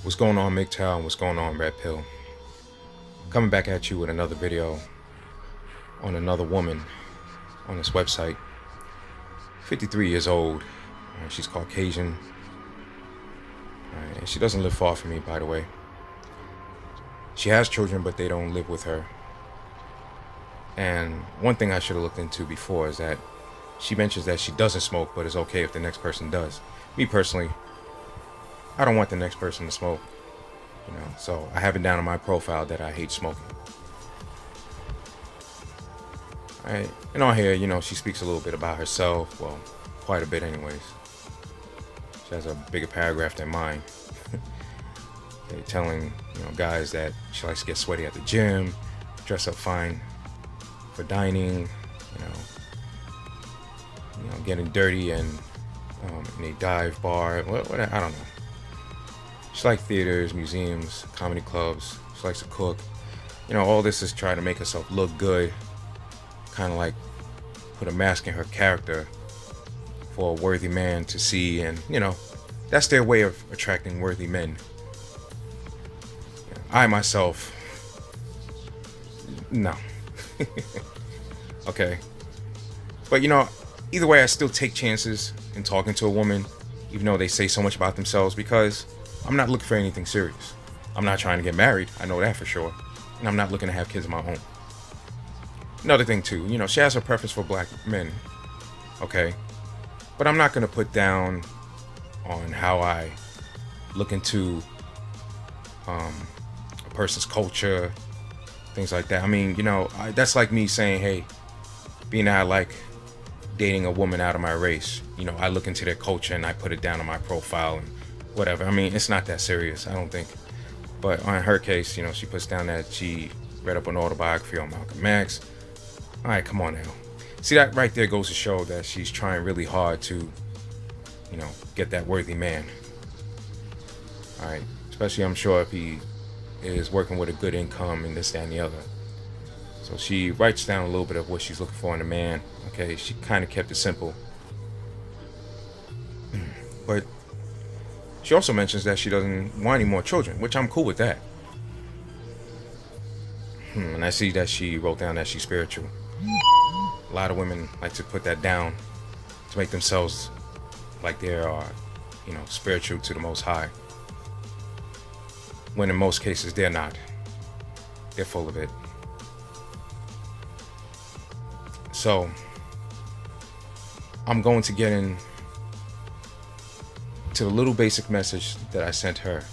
What's going on, MGTOW, and what's going on, Red Pill? Coming back at you with another video on another woman on this website. 53 years old. She's Caucasian. And she doesn't live far from me, by the way. She has children, but they don't live with her. And one thing I should have looked into before is that she mentions that she doesn't smoke, but it's okay if the next person does. Me personally, I don't want the next person to smoke, so I have it down on my profile that I hate smoking. Alright, and on here, she speaks a little bit about herself, well, quite a bit anyways. She has a bigger paragraph than mine. Okay, telling, guys that she likes to get sweaty at the gym, dress up fine for dining, getting dirty and in a dive bar, what I don't know. She likes theaters, museums, comedy clubs. She likes to cook. All this is trying to make herself look good. Kind of like put a mask in her character for a worthy man to see. And, that's their way of attracting worthy men. I myself, no. Okay. But, either way, I still take chances in talking to a woman, even though they say so much about themselves, because I'm not looking for anything serious. I'm not trying to get married. I know that for sure. And I'm not looking to have kids of my own. Another thing too, she has a preference for black men. Okay. But I'm not going to put down on how I look into a person's culture, things like that. I mean, that's like me saying, hey, being that I like dating a woman out of my race, I look into their culture and I put it down on my profile and whatever. I mean, it's not that serious, I don't think. But on her case, she puts down that she read up an autobiography on Malcolm X. All right, come on now. See, that right there goes to show that she's trying really hard to, get that worthy man. All right, especially I'm sure if he is working with a good income and this, that, and the other. So she writes down a little bit of what she's looking for in a man. Okay, she kind of kept it simple. But she also mentions that she doesn't want any more children, which I'm cool with that. And I see that she wrote down that she's spiritual. A lot of women like to put that down to make themselves like they are, spiritual to the Most High. When in most cases, they're not. They're full of it. So, I'm going to get in to the little basic message that I sent her,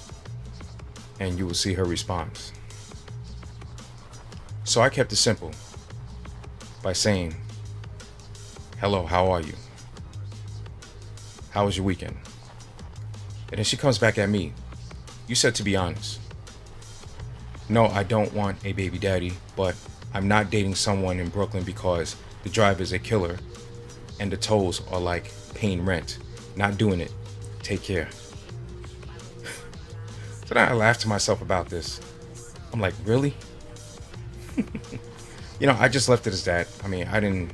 and you will see her response. So I kept it simple by saying, hello, how are you? How was your weekend? And then she comes back at me. You said to be honest. No, I don't want a baby daddy, but I'm not dating someone in Brooklyn because the drive is a killer and the tolls are like paying rent. Not doing it. Take care. So then I laughed to myself about this. I'm like, really? I just left it as that. I mean, I didn't,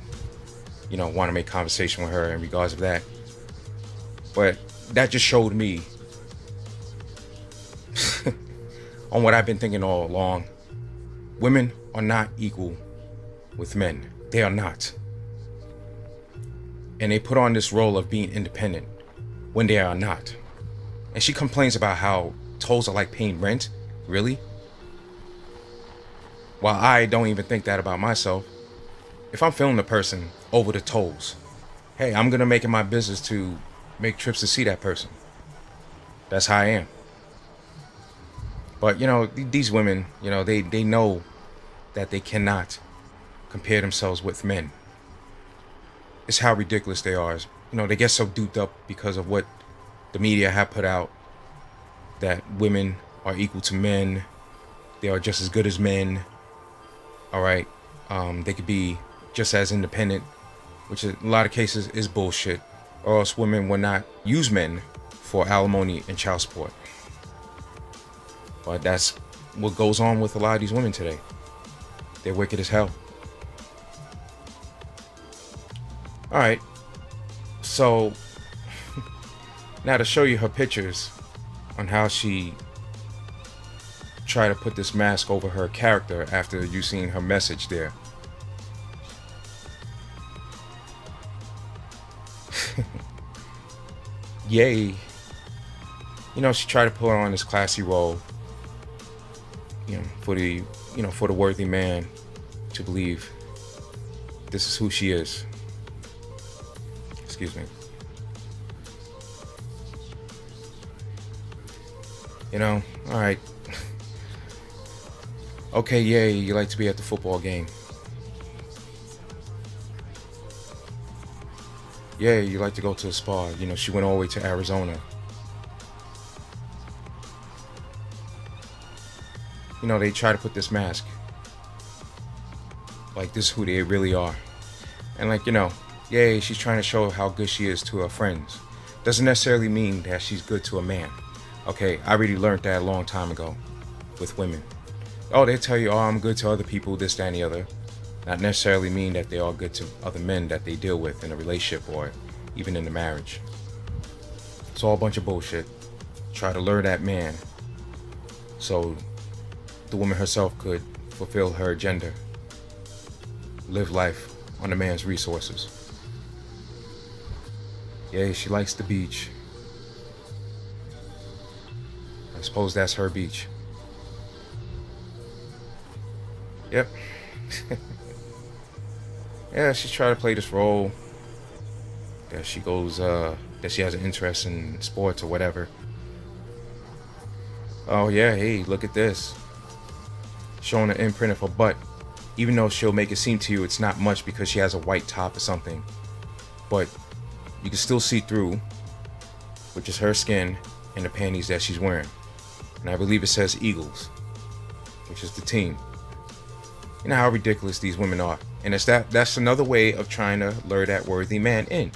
want to make conversation with her in regards of that. But that just showed me on what I've been thinking all along. Women are not equal with men. They are not. And they put on this role of being independent when they are not. And she complains about how tolls are like paying rent. Really? While I don't even think that about myself. If I'm feeling a person over the tolls, hey, I'm gonna make it my business to make trips to see that person. That's how I am. But these women, they know that they cannot compare themselves with men. It's how ridiculous they are. They get so duped up because of what the media have put out, that women are equal to men. They are just as good as men. All right. They could be just as independent, which in a lot of cases is bullshit. Or else women will not use men for alimony and child support. But that's what goes on with a lot of these women today. They're wicked as hell. All right. So now to show you her pictures on how she try to put this mask over her character after you seen her message there. Yay. You know, she tried to put on this classy role, for the worthy man to believe this is who she is. Excuse me. All right. Okay, yay, you like to be at the football game. Yay, you like to go to the spa. She went all the way to Arizona. They try to put this mask. Like, this is who they really are. And yay, she's trying to show how good she is to her friends. Doesn't necessarily mean that she's good to a man. Okay, I already learned that a long time ago with women. Oh, they tell you, oh, I'm good to other people, this, that, and the other. Not necessarily mean that they are good to other men that they deal with in a relationship or even in a marriage. It's all a bunch of bullshit. Try to lure that man so the woman herself could fulfill her agenda. Live life on the man's resources. Yeah, she likes the beach. I suppose that's her beach. Yep. Yeah, she's trying to play this role that she goes, that she has an interest in sports or whatever. Oh yeah, hey, look at this. Showing the imprint of her butt. Even though she'll make it seem to you it's not much because she has a white top or something. But you can still see through, which is her skin and the panties that she's wearing. And I believe it says Eagles, which is the team. You know how ridiculous these women are. And that's another way of trying to lure that worthy man in.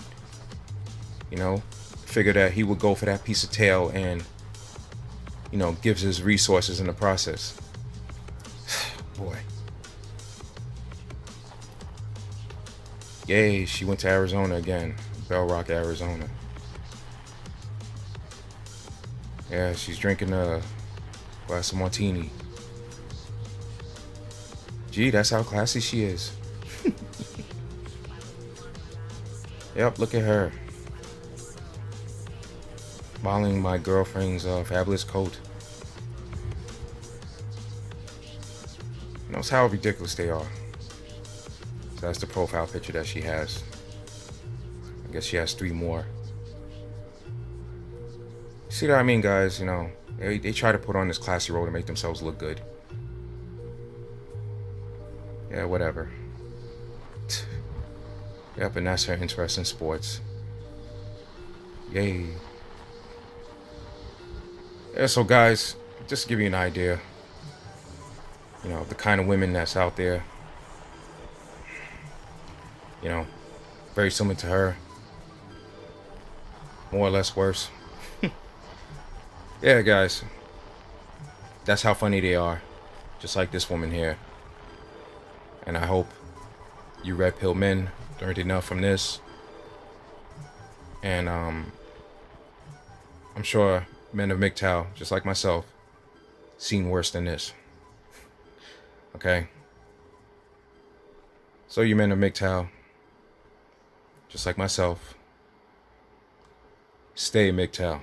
Figure that he would go for that piece of tail and, gives his resources in the process. Boy. Yay, she went to Arizona again. Bell Rock, Arizona. Yeah, she's drinking a glass of martini. Gee, that's how classy she is. Yep, look at her. Smiling my girlfriend's fabulous coat. Knows how ridiculous they are. So that's the profile picture that she has. I guess she has 3 more. See what I mean, guys? They try to put on this classy role to make themselves look good. Yeah, whatever. Yep, and that's her interest in sports. Yay. Yeah, so guys, just to give you an idea, the kind of women that's out there, very similar to her, more or less worse. Yeah, guys, that's how funny they are, just like this woman here. And I hope you red pill men learned enough from this. And I'm sure men of MGTOW, just like myself, seen worse than this. Okay? So you men of MGTOW, just like myself, stay MGTOW.